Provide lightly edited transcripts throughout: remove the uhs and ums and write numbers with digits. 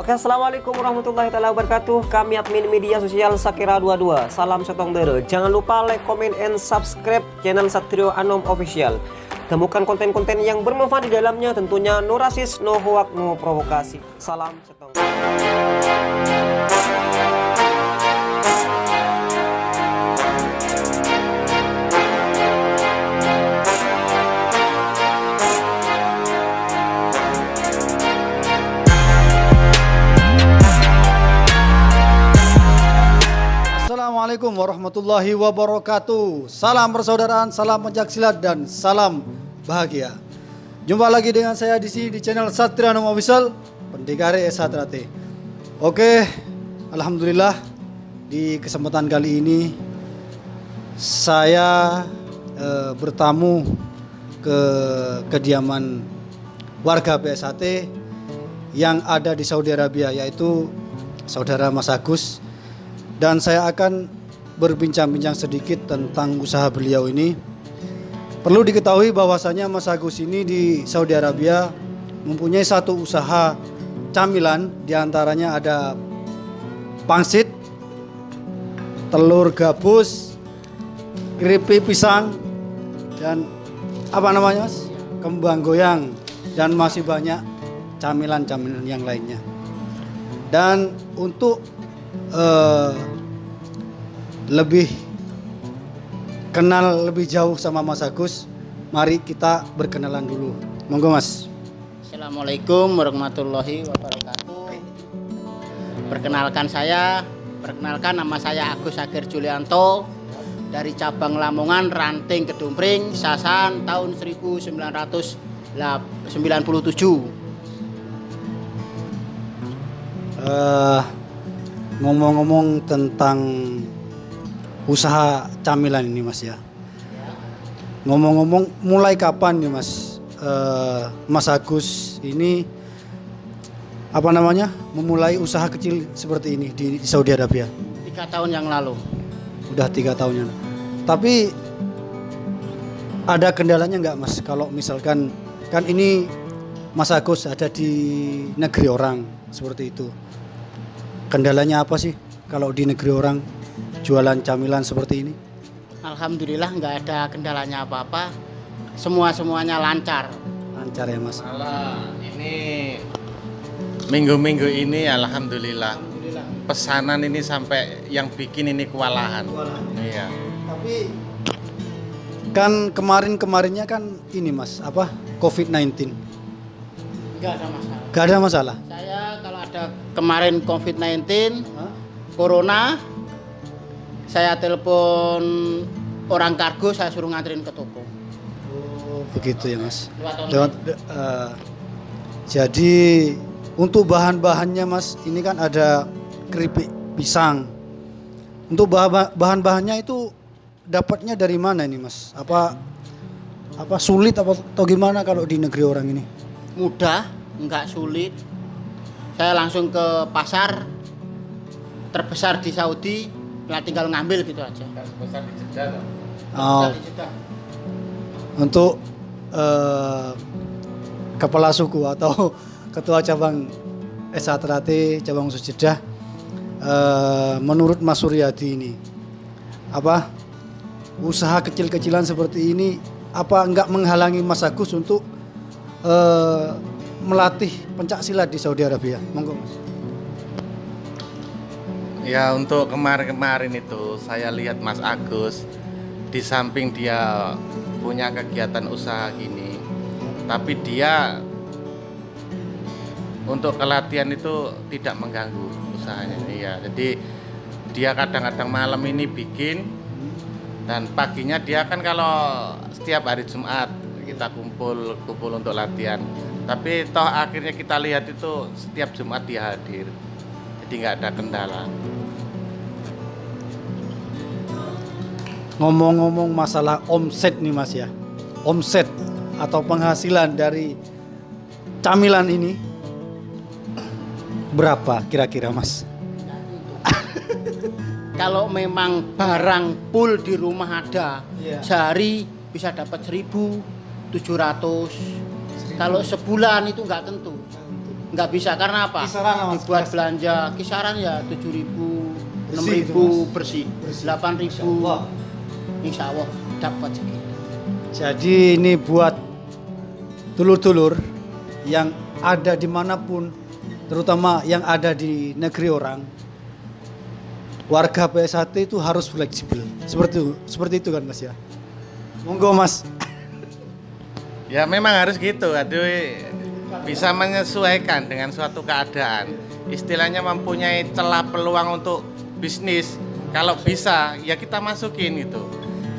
Oke, assalamualaikum warahmatullahi wabarakatuh. Kami admin media sosial Sakira22. Salam setong dere. Jangan lupa like, comment, and subscribe channel Satrio Anom Official. Temukan konten-konten yang bermanfaat di dalamnya, tentunya no rasis, no hoak, no provokasi. Salam setong. Assalamualaikum warahmatullahi wabarakatuh. Salam persaudaraan, salam pencaksilat, dan salam bahagia. Jumpa lagi dengan saya di sini di channel Satrio Anom Official, Pendekare S1T. Oke, alhamdulillah di kesempatan kali ini saya bertamu ke kediaman warga BSAT yang ada di Saudi Arabia, yaitu saudara Mas Agus. Dan saya akan berbincang-bincang sedikit tentang usaha beliau ini. Perlu diketahui bahwasanya Mas Agus ini di Saudi Arabia mempunyai satu usaha camilan, diantaranya ada pangsit, telur gabus, keripik pisang, dan apa namanya Mas? Kembang goyang, dan masih banyak camilan-camilan yang lainnya. Dan untuk lebih kenal lebih jauh sama Mas Agus, mari kita berkenalan dulu. Monggo Mas. Assalamualaikum warahmatullahi wabarakatuh. Perkenalkan nama saya Agus Agir Julianto dari cabang Lamongan, Ranting Kedumpring, Sasan tahun 1997. Ngomong-ngomong tentang usaha camilan ini Mas ya. Ngomong-ngomong mulai kapan nih Mas Mas Agus ini memulai usaha kecil seperti ini di Saudi Arabia? 3 tahun yang lalu. Udah 3 tahun yang lalu. Tapi ada kendalanya nggak Mas? Kalau misalkan kan ini Mas Agus ada di negeri orang seperti itu. Kendalanya apa sih kalau di negeri orang jualan camilan seperti ini? Alhamdulillah nggak ada kendalanya apa-apa. Semuanya lancar. Lancar ya Mas. Ini minggu-minggu ini alhamdulillah. Pesanan ini sampai yang bikin ini kewalahan. Iya. Tapi kan kemarinnya kan ini Mas, COVID-19. Nggak ada masalah. Gak ada masalah. Saya kalau ada kemarin COVID-19, Corona, saya telepon orang kargo, saya suruh nganterin ke toko. Oh, begitu ya Mas. Lewat Jadi untuk bahan-bahannya Mas, ini kan ada keripik pisang. Untuk bahan-bahannya itu dapatnya dari mana ini Mas? Apa sulit atau gimana kalau di negeri orang ini? Mudah, nggak sulit. Saya langsung ke pasar terbesar di Saudi, tinggal ngambil gitu aja. Besar di Jeddah. Oh, Besar di Jeddah. untuk kepala suku atau ketua cabang S1T cabang khusus Jeddah, menurut Mas Suryadi ini, usaha kecil-kecilan seperti ini enggak menghalangi Mas Agus untuk melatih pencak silat di Saudi Arabia? Monggo Mas. Ya, untuk kemarin itu saya lihat Mas Agus di samping dia punya kegiatan usaha gini, tapi dia untuk kelatihan itu tidak mengganggu usahanya. Iya, jadi dia kadang-kadang malam ini bikin, dan paginya dia kan kalau setiap hari Jumat kita kumpul untuk latihan. Tapi toh akhirnya kita lihat itu setiap Jumat dia hadir, jadi nggak ada kendala. Ngomong-ngomong masalah omset nih Mas ya, omset atau penghasilan dari camilan ini berapa kira-kira Mas? Kalau memang barang full di rumah ada, sehari bisa dapat 1.700. Kalau sebulan itu nggak tentu. nggak bisa karena apa? Kisaran lah, Mas. Dibuat belanja kisaran ya 7.000, Bersih itu, 6.000 Mas. bersih, Bersih. 8.000. Wah. Insya Allah dapat segitu. Jadi ini buat dulur-dulur yang ada dimanapun, terutama yang ada di negeri orang, warga PSHT itu harus fleksibel. Seperti itu kan Mas ya. Monggo Mas. Ya memang harus gitu, aduh bisa menyesuaikan dengan suatu keadaan. Istilahnya mempunyai celah peluang untuk bisnis. Kalau bisa ya kita masukin itu.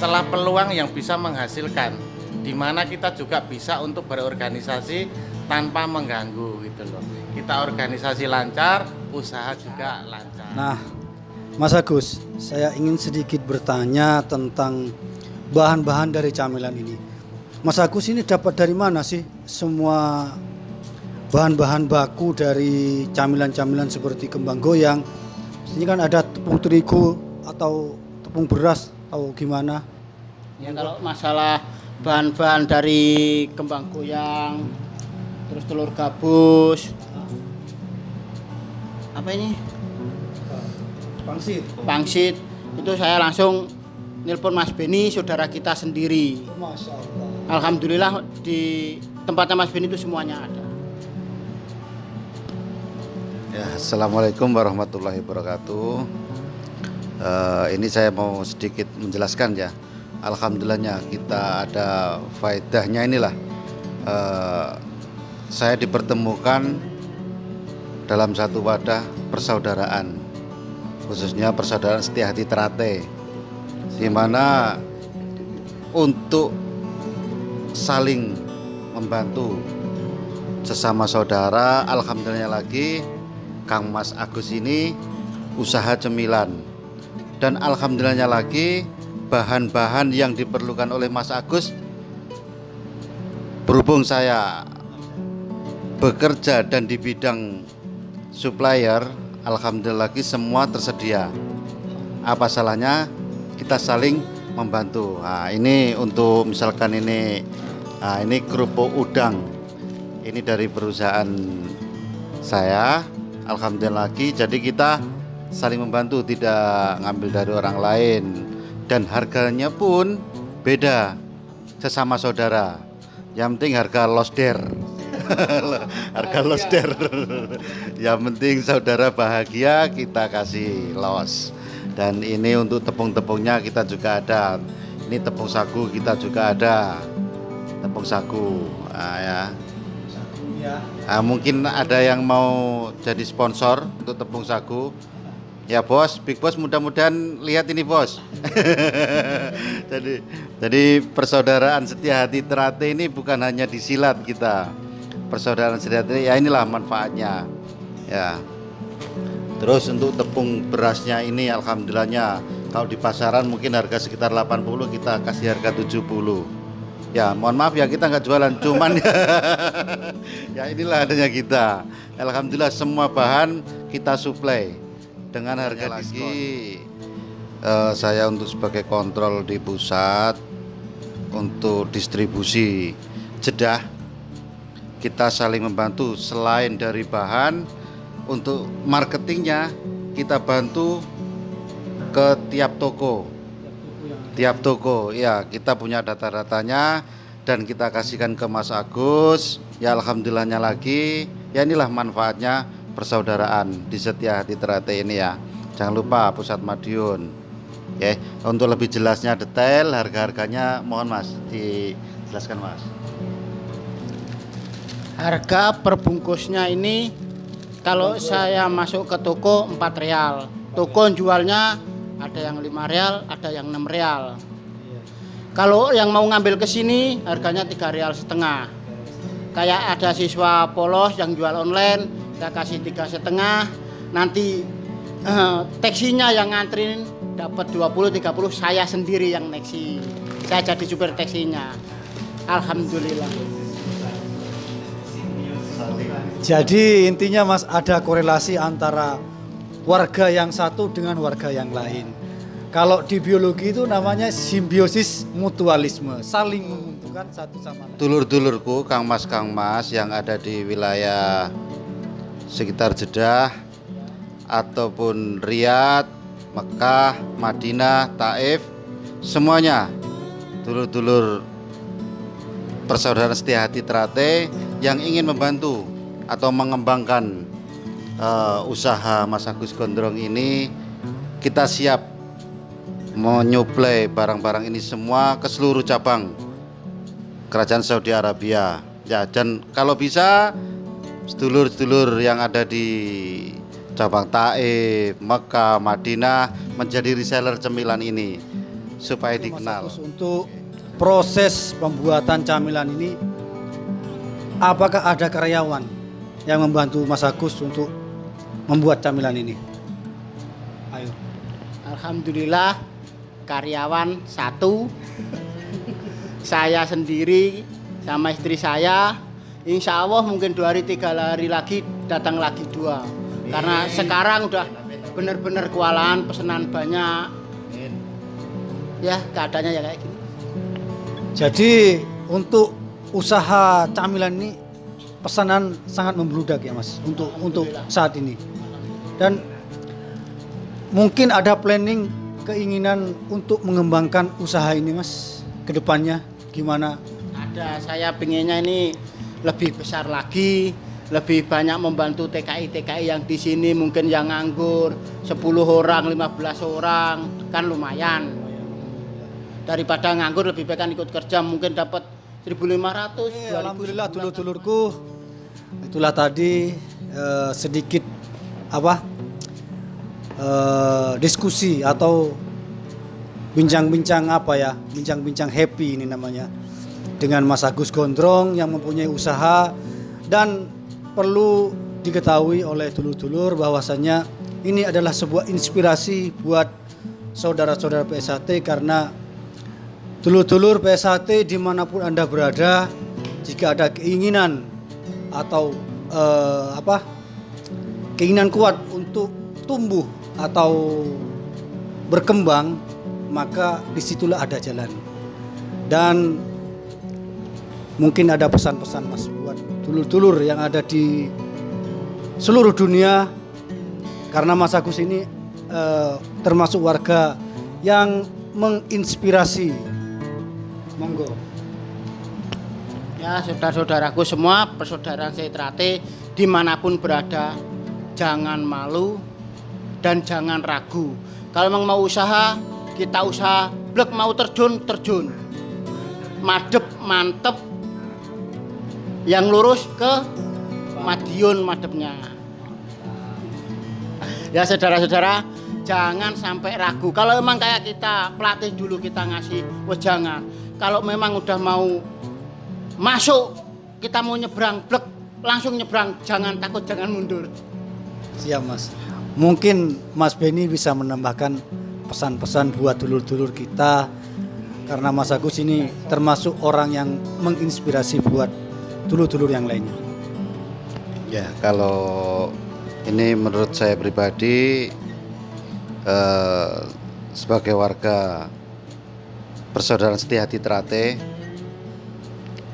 Celah peluang yang bisa menghasilkan, di mana kita juga bisa untuk berorganisasi tanpa mengganggu gitu loh. Kita organisasi lancar, usaha juga lancar. Nah, Mas Agus, saya ingin sedikit bertanya tentang bahan-bahan dari camilan ini. Mas Agus ini dapat dari mana sih semua bahan-bahan baku dari camilan-camilan seperti kembang goyang? Ini kan ada tepung terigu atau tepung beras atau gimana? Ya kalau masalah bahan-bahan dari kembang goyang, terus telur gabus, apa ini? Pangsit. Pangsit, itu saya langsung nelpon Mas Beni, saudara kita sendiri. Masya Allah. Alhamdulillah di tempatnya Mas Beni itu semuanya ada. Ya, Assalamualaikum warahmatullahi wabarakatuh. Ini saya mau sedikit menjelaskan ya. Alhamdulillahnya kita ada faedahnya inilah. Saya dipertemukan dalam satu wadah persaudaraan, khususnya persaudaraan Setia Hati Terate, di mana untuk saling membantu sesama saudara. Alhamdulillah lagi Kang Mas Agus ini usaha cemilan, dan alhamdulillahnya lagi bahan-bahan yang diperlukan oleh Mas Agus, berhubung saya bekerja dan di bidang supplier, alhamdulillah lagi semua tersedia. Apa salahnya kita saling membantu. Nah, ini untuk misalkan ini kerupuk udang, ini dari perusahaan saya, alhamdulillah lagi. Jadi kita saling membantu, tidak ngambil dari orang lain, dan harganya pun beda sesama saudara. Yang penting harga losder. Harga losder. Yang penting saudara bahagia, kita kasih los. Dan ini untuk tepung-tepungnya kita juga ada. Ini tepung sagu kita juga ada. Tepung sagu. Nah, ya. Nah, mungkin ada yang mau jadi sponsor untuk tepung sagu. Ya bos, Big Boss, mudah-mudahan lihat ini bos. jadi persaudaraan Setia Hati Terate ini bukan hanya disilat kita. Persaudaraan Setia Hati, ya inilah manfaatnya. Ya. Terus untuk tepung berasnya ini alhamdulillahnya, kalau di pasaran mungkin harga sekitar 80, kita kasih harga 70. Ya mohon maaf ya, kita nggak jualan, cuman ya inilah adanya kita. Alhamdulillah semua bahan kita suplai dengan harga lagi. Saya untuk sebagai kontrol di pusat untuk distribusi Jeddah, kita saling membantu. Selain dari bahan, untuk marketingnya kita bantu ke tiap toko. Tiap toko ya kita punya data-datanya dan kita kasihkan ke Mas Agus. Ya alhamdulillahnya lagi, ya inilah manfaatnya persaudaraan di Setia Hati Terate ini ya. Jangan lupa Pusat Madiun. Ya, untuk lebih jelasnya detail harga-harganya mohon Mas dijelaskan Mas. Harga perbungkusnya ini kalau saya masuk ke toko 4 real. Toko jualnya ada yang 5 real, ada yang 6 real. Kalau yang mau ngambil ke sini harganya 3 real setengah. Kayak ada siswa polos yang jual online, kita kasih 3,5. Nanti taksinya yang nganterin dapat 20-30, saya sendiri yang neksi. Saya jadi supir taksinya. Alhamdulillah. Jadi intinya Mas, ada korelasi antara warga yang satu dengan warga yang lain. Kalau di biologi itu namanya simbiosis mutualisme, saling menguntungkan satu sama lain. Dulur-dulurku, Kang Mas yang ada di wilayah sekitar Jeddah ataupun Riyadh, Mekah, Madinah, Taif, semuanya dulur-dulur persaudaraan setia hati Trate yang ingin membantu atau mengembangkan usaha Mas Agus Gondrong ini, kita siap menyuplai barang-barang ini semua ke seluruh cabang Kerajaan Saudi Arabia. Ya, dan kalau bisa sedulur-sedulur yang ada di cabang Taif, Mekah, Madinah menjadi reseller cemilan ini supaya dikenal. Mas Agus, untuk proses pembuatan camilan ini, apakah ada karyawan yang membantu Mas Agus untuk membuat camilan ini? Ayo. Alhamdulillah karyawan 1, saya sendiri sama istri saya. Insya Allah mungkin 2 hari 3 hari lagi datang lagi 2. Karena sekarang udah bener-bener kewalahan, pesanan banyak. Ya keadaannya ya kayak gini. Jadi untuk usaha camilan ini pesanan sangat membludak ya Mas untuk saat ini. Dan mungkin ada planning keinginan untuk mengembangkan usaha ini Mas ke depannya gimana? Ada, saya pengennya ini lebih besar lagi, lebih banyak membantu TKI yang di sini mungkin yang nganggur 10 orang, 15 orang kan lumayan. Daripada nganggur lebih baik kan ikut kerja mungkin dapat 1.500. Alhamdulillah dulur-dulurku, itulah tadi sedikit diskusi atau bincang-bincang bincang-bincang happy ini namanya dengan Mas Agus Gondrong yang mempunyai usaha. Dan perlu diketahui oleh dulur-dulur bahwasannya ini adalah sebuah inspirasi buat saudara-saudara PSHT, karena dulur-dulur PSHT dimanapun Anda berada, jika ada keinginan atau keinginan kuat untuk tumbuh atau berkembang, maka disitulah ada jalan. Dan mungkin ada pesan-pesan Mas buat dulur-dulur yang ada di seluruh dunia, karena Mas Agus ini termasuk warga yang menginspirasi. Monggo. Ya saudara-saudaraku semua, persaudaraan Trate dimanapun berada, jangan malu dan jangan ragu. Kalau memang mau usaha, kita usaha. Blek mau terjun, madep mantep, yang lurus ke Madiun madepnya. Ya saudara-saudara, jangan sampai ragu. Kalau memang kayak kita pelatih dulu kita ngasih, jangan. Kalau memang udah mau masuk, kita mau nyebrang, blek langsung nyebrang, jangan takut, jangan mundur. Siap Mas. Mungkin Mas Beni bisa menambahkan pesan-pesan buat dulur-dulur kita, karena Mas Agus ini termasuk orang yang menginspirasi buat dulur-dulur yang lainnya. Ya, kalau ini menurut saya pribadi sebagai warga persaudaraan setia hati Trate,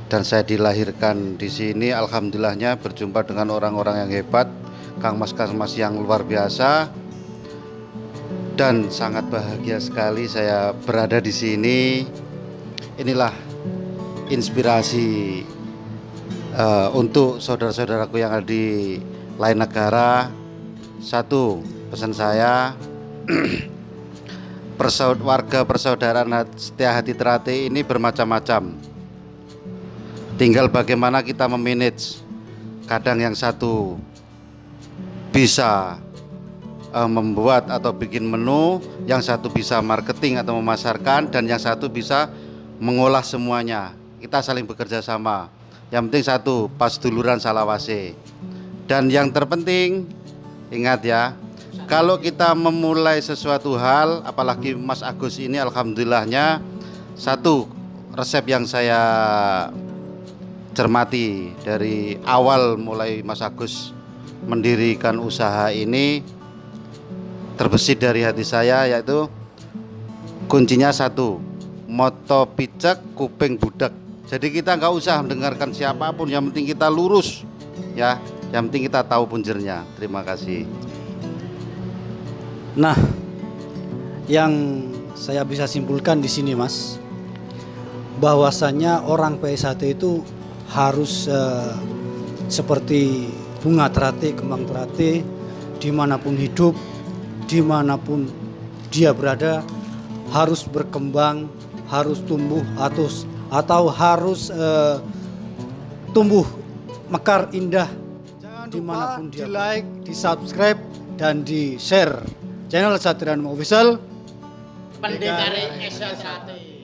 dan saya dilahirkan di sini, alhamdulillahnya berjumpa dengan orang-orang yang hebat, Kang Mas yang luar biasa, dan sangat bahagia sekali saya berada di sini. Inilah inspirasi untuk saudara-saudaraku yang ada di lain negara. Satu, pesan saya warga persaudaraan setia hati Trate ini bermacam-macam. Tinggal bagaimana kita memanage. Kadang yang satu bisa membuat atau bikin menu, yang satu bisa marketing atau memasarkan, dan yang satu bisa mengolah semuanya. Kita saling bekerja sama. Yang penting satu, pas duluran salawase. Dan yang terpenting, ingat ya, kalau kita memulai sesuatu hal, apalagi Mas Agus ini alhamdulillahnya, satu resep yang saya cermati dari awal mulai Mas Agus mendirikan usaha ini, terbesit dari hati saya, yaitu kuncinya satu, moto picek kuping budak. Jadi kita nggak usah mendengarkan siapapun, yang penting kita lurus ya. Yang penting kita tahu punjernya. Terima kasih. Nah, yang saya bisa simpulkan di sini, Mas, bahwasanya orang PSHT itu harus seperti bunga teratai, kembang teratai, dimanapun hidup, dimanapun dia berada, harus berkembang, harus tumbuh atau harus tumbuh mekar indah. Jangan dimanapun lupa dia di like, di subscribe, dan di share channel Satria Anum Official. Pendekar Esa Sate.